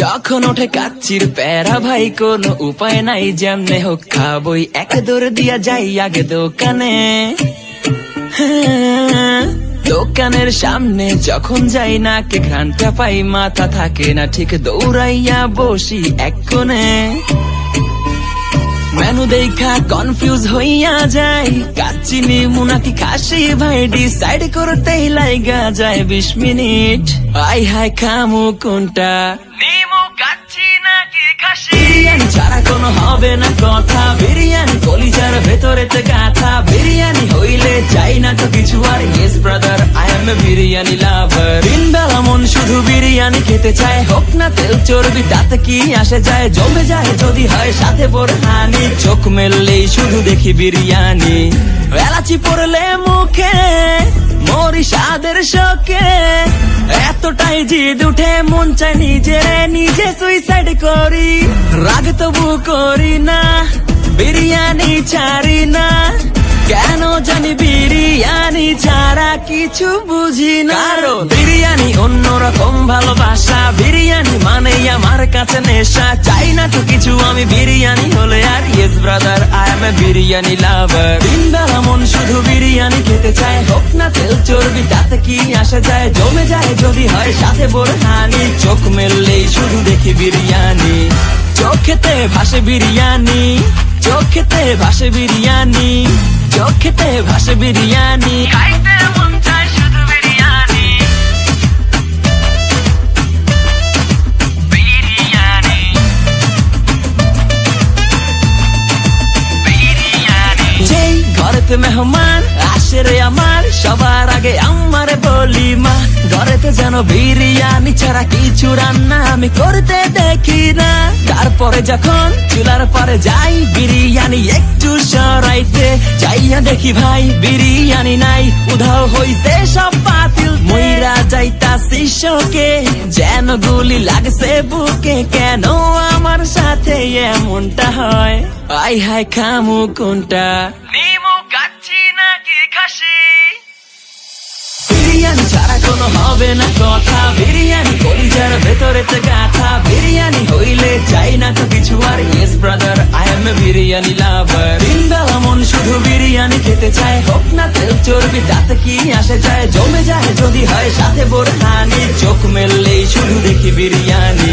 যখন ওঠে কাচ্চির প্যারা ভাই কোনো উপায় নাই, যেমনে হোক খাবই, এক দৌড় দিয়া যাই আগে দোকানে। দোকানের সামনে যখন যাই না কে ঘ্রাণটা পাই, মাথা থাকে না ঠিক, দৌড়াইয়া বসি এক কোণে। মেনু দেখা কনফিউজ হইয়া যাই, কাচ্চি নিমু নাকি খাসি ভাই ডিসাইড করতেই লাইগা যায় 20 মিনিট। আই হাই খামু কোনটা, নিমু কাচ্চি নাকি খাসি? বিরিয়ানি ছাড়া কোনো হবে না কথা, বিরিয়ানি কলিজার ভেতরেতে গাথা, বিরিয়ানি হইলে চাই না তো কিছু আর। Yes brother, I M A biryani লাভার। দিন বেলা মন শুধু বিরিয়ানি খেতে চায়, হোক না তেল চর্বি তাতে কি আসে যায়, জমে যায় যদি হয় সাথে বোরহানি। চোখ মেললেই শুধু দেখি বিরিয়ানি, এলাচি পড়লে মুখে মরি স্বাদের শোকে। এতটাই জিদ উঠে মন চাই নিজে সুইসাইড করি, রাগ তবু করি না, বিরিয়ানি ছাড়ি না। কেন জানি বিরিয়ানি ছাড়া কিছু বুঝি না, বিরিয়ানি অন্যরকম ভালোবাসা, বিরিয়ানি মানেই আমার কাছে নেশা। চাই না তো কিছু আমি বিরিয়ানি হলে আর। Yes brother, I M A biryani লাভার। দিন বেলা মন শুধু বিরিয়ানি খেতে চায়, হোক না তেল চর্বি তাতে কি আসে যায়, জমে যায় যদি হয় সাথে বোরহানি। চোখ মেললেই শুধু দেখি বিরিয়ানি, চোখেতে ভাসে বিরিয়ানি, চোখেতে ভাসে বিরিয়ানি, চোখেতে ভাসে বিরিয়ানি। খাইতে মন চায় শুধু বিরিয়ানি, বিরিয়ানি, বিরিয়ানি। যেই ঘরেতে মেহমান আসে রে আমার, সবার আগে আমার বলি মা, ঘরেতে যেন বিরিয়ানি ছাড়া কিছু রান্না আমি করতে দেখি না। তারপরে যখন চুলার পরে যাই বিরিয়ানি একটু সরাইতে, যাইয়া দেখি ভাই বিরিয়ানি নাই, উধাও হইছে সব বাতিল। মইরা যাইতাছি শোকে, যেন গুলি লাগছে বুকে, কেন আমার সাথে এমনটা হয়? আই হাই খামু কোনটা, নিমু কাচ্চি নাকি খাসি? বিরিয়ানি ছাড়া কোনো হবে না কথা, বিরিয়ানি কলিজার ভেতরেতে গাথা, বিরিয়ানি হইলে চাই না তো কিছু আর। Yes brother, I M A biryani লাভার। দিন বেলা মন শুধু বিরিয়ানি খেতে চায়, হোক না তেল চর্বি তাতে কি আসে যায়, জমে যায় যদি হয় সাথে বোরহানি। চোখ মেললেই শুধু দেখি বিরিয়ানি।